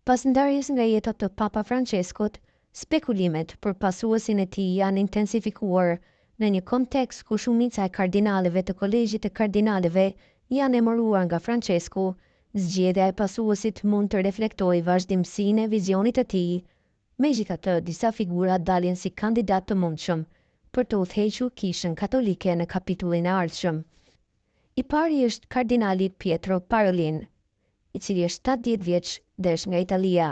Pas ndarjes nga jeta të Papa Franceskut, spekulimet për pasuesin e tij janë intensifikuar në një kontekst ku shumica e kardinalëve të Kolegjit të Kardinalëve janë emëruar nga Francesku. Zgjedhja e pasuesit mund të reflektojë vazhdimsinë e vizionit të tij. Megjithatë, disa figura dalin si kandidat të mundshëm për të udhëhequr Kishën Katolike në kapitullin e ardhshëm. I pari është kardinali Pietro Parolin, i cili është 70 vjeç dhe është nga Italia.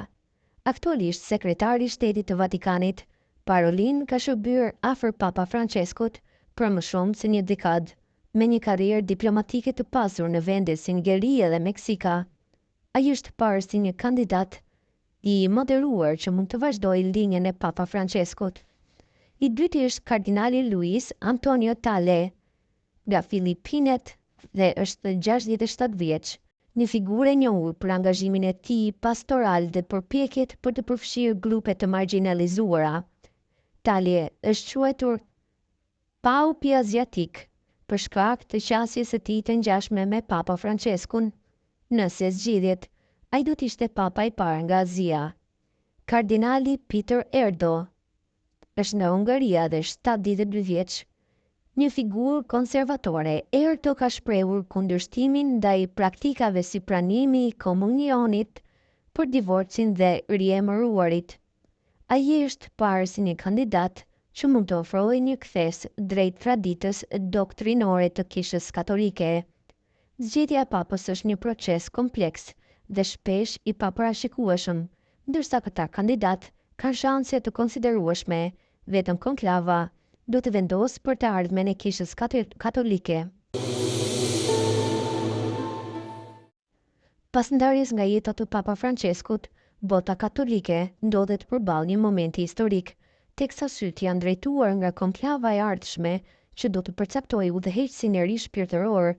Aktualisht sekretari i shtetit të Vatikanit, Parolin ka shërbyer afër Papa Franceskut për më shumë se një dekadë, me një karrierë diplomatike të pasur në vende si Nigeria dhe Meksika. Ai është parë si një kandidat i moderuar që mund të vazhdojë linjën e Papa Franceskut. I dyti është kardinali Luis Antonio Tale, nga Filipinet dhe është 67 vjeç, një figurë e njohur për angazhimin e tij pastoral dhe përpjekjet për të përfshirë grupe të marginalizuara. Tale është quajtur paupi aziatik për shkak të qasjes së tij të ngjashme me Papa Franceskun. Nëse zgjidhet, ai do të ishte papa i parë nga Azia. Kardinali Peter Erdo është nga Hungaria dhe është 72 vjeç. Një figurë konservatore, Erdo ka shprehur kundërshtimin ndaj praktikave si pranimi i komunionit për divorcin dhe riemëruarit. Ai është parë si një kandidat që mund të ofrojë një kthes drejt traditës doktrinore të Kishës Katolike. Zgjedhja e papës është një proces kompleks dhe shpesh i paparashikueshëm, ndërsa këta kandidat kanë shanse të konsiderueshme. Vetëm konklava do të vendosë për të ardhmen e Kishës Katolike. Pas ndarjes nga jeta të Papa Franceskut, bota katolike ndodhet përballë një momenti historik, teksa sytë janë drejtuar nga konklava e ardhshme që do të përcaktojë udhëheqësin e ri shpirtëror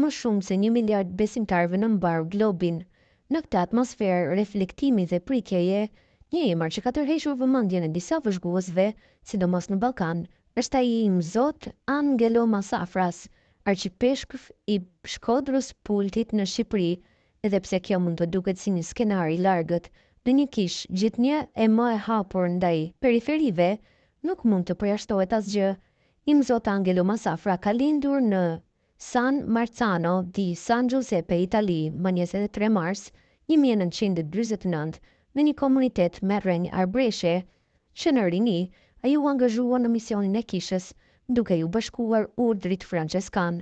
më shumë se 1 miliard besimtarëve në mbar globin. Në këtë atmosferë reflektimi dhe prikjeje, një emër që ka tërhequr vëmendjen e disa vëzhguesve, sidomos në Ballkan, është ai i Mzot Angelo Masafras, arqipeshkëv i Shkodrës Pultit në Shqipëri, edhe pse kjo mund të duket si një skenar i largët, në një kishë gjithnjë e më e hapur ndaj periferive, nuk mund të përjashtohet asgjë. I Mzot Angelo Masafra ka lindur në San Marzano di San Giuseppe, Itali, më 23 mars 1949, në një komunitet me rrenjë arbëreshe, që në rini ai u angazhua në misionin e kishës, duke ju bashkuar urdhrit franceskan.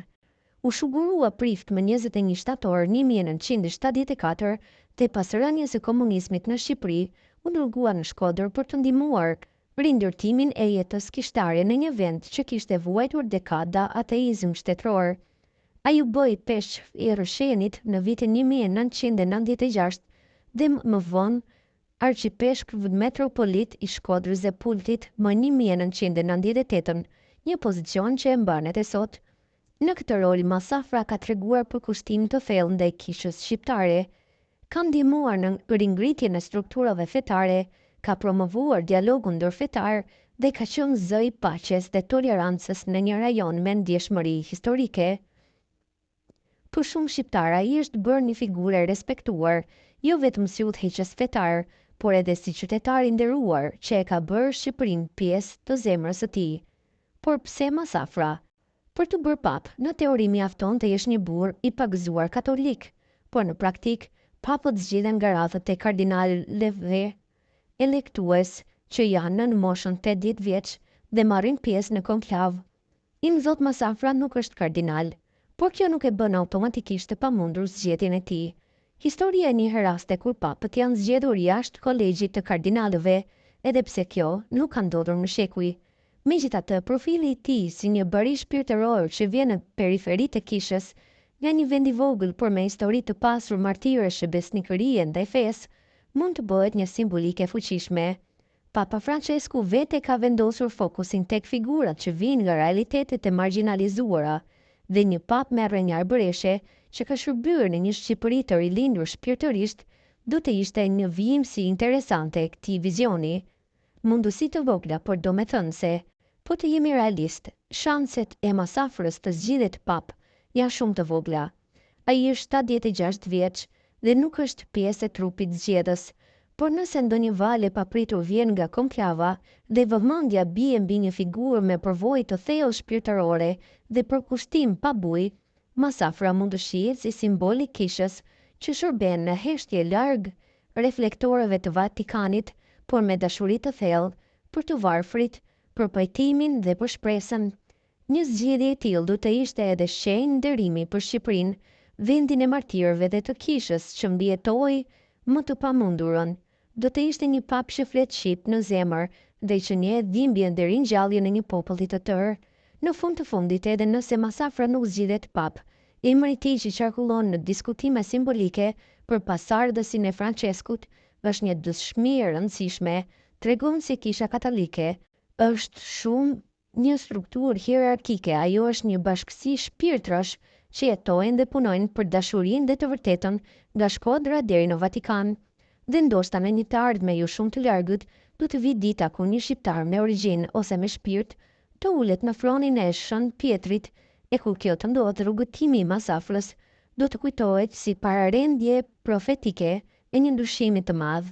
U shugurua prift më 21 shtator 1974 dhe pas rënies së komunizmit në Shqipëri, u dërgua në Shkodër për të ndihmuar rindërtimin e jetës kishtare në një vend që kishte vuajtur dekada ateizëm shtetëror. Ai u bë peshq i rrshenit në vitin 1996 dhe më vonë arqipeshkëv metropolit i Shkodrës dhe Pultit më 1998, një pozicion që e mban edhe sot. Në këtë rol, Masafra ka treguar për kushtim të thellë ndaj kishës shqiptare, ka ndihmuar në ringritjen e strukturave fetare, ka promovuar dialogun ndërfetar dhe ka qenë zë i paqes dhe tolerancës në një rajon me ndjeshmëri historike. Për shumë shqiptar ai është bërë një figurë e respektuar, jo vetëm si udhëheqës fetar, por edhe si qytetar i nderuar që e ka bërë Shqipërinë pjesë të zemrës së tij. Por pse Masafra? Për të bërë pap, në teori mjafton të jesh një burr i pagëzuar katolik, por në praktik, papët zgjidhen nga radhët e kardinalëve elektues që janë në moshën 80 vjeç dhe marrin pjesë në konklav. I Mzot Masafra nuk është kardinal, por kjo nuk e bën automatikisht të pamundur zgjedhjen e tij. Historia e një raste kur papët janë zgjedhur jashtë kolegjit të kardinalëve, edhe pse kjo nuk ka ndodhur në shekuj. Megjithatë, profili i tij si një bari shpirtëror që vjen në periferitë e kishës, nga një vend i vogël por me histori të pasur martirësh e besnikërie ndaj fesë, mund të bëhet një simbolik e fuqishme. Papa Francesku vete ka vendosur fokusin tek figurat që vijnë nga realitetet e marginalizuara dhe një pap me rrënjë arbëreshe që ka shërbyer në një Shqipëri të rilindur shpirtërisht, do të ishte një vijimsi interesante këtij vizioni. Mundësi të vogla, por domethënëse, po të jemi realist, shanset e Masafrës të zgjidhet pap janë shumë të vogla. Ai është 76 vjeç dhe nuk është pjesë e trupit zgjedhës, Por nëse ndonjë vale papritur vjen nga konklava dhe vëmendja bie mbi një figurë me përvojë të thellë shpirtërore dhe përkushtim pa bujë, masafra mund të shihet si simbol i kishës që shërben në heshtje larg reflektorëve të Vatikanit, por me dashuri të thellë për të varfrit, për pajtimin dhe për shpresën. Një zgjedhje e tillë do të ishte edhe shenjë nderimi për Shqipërinë, vendin e martirëve dhe të kishës që mbijetoi më të pamundurën. Do të ishte një pap që flet shqip në zemër dhe që njeh dhimbjen dhe ringjalljen e një populli të tërë. Në fund të fundit, edhe nëse masafra nuk zgjidhet pap, emri i tij që qarkullon në diskutime simbolike për pasardhësinë e Franceskut është një dëshmi e rëndësishme, tregon se Kisha Katolike është shumë një strukturë hierarkike, ajo është një bashkësi shpirtrash që jetojnë dhe punojnë për dashurinë dhe të vërtetën nga Shkodra deri në Vatikan. Dhe ndoshta në një të ardhme jo shumë të largët, do të vi dita ku një shqiptar me origjinë ose me shpirt të ulet në fronin e Shën Pietrit, e kur kjo të ndodhë, rrugëtimi i masafrës do të kujtohet si pararendje profetike e një ndryshimi të madh.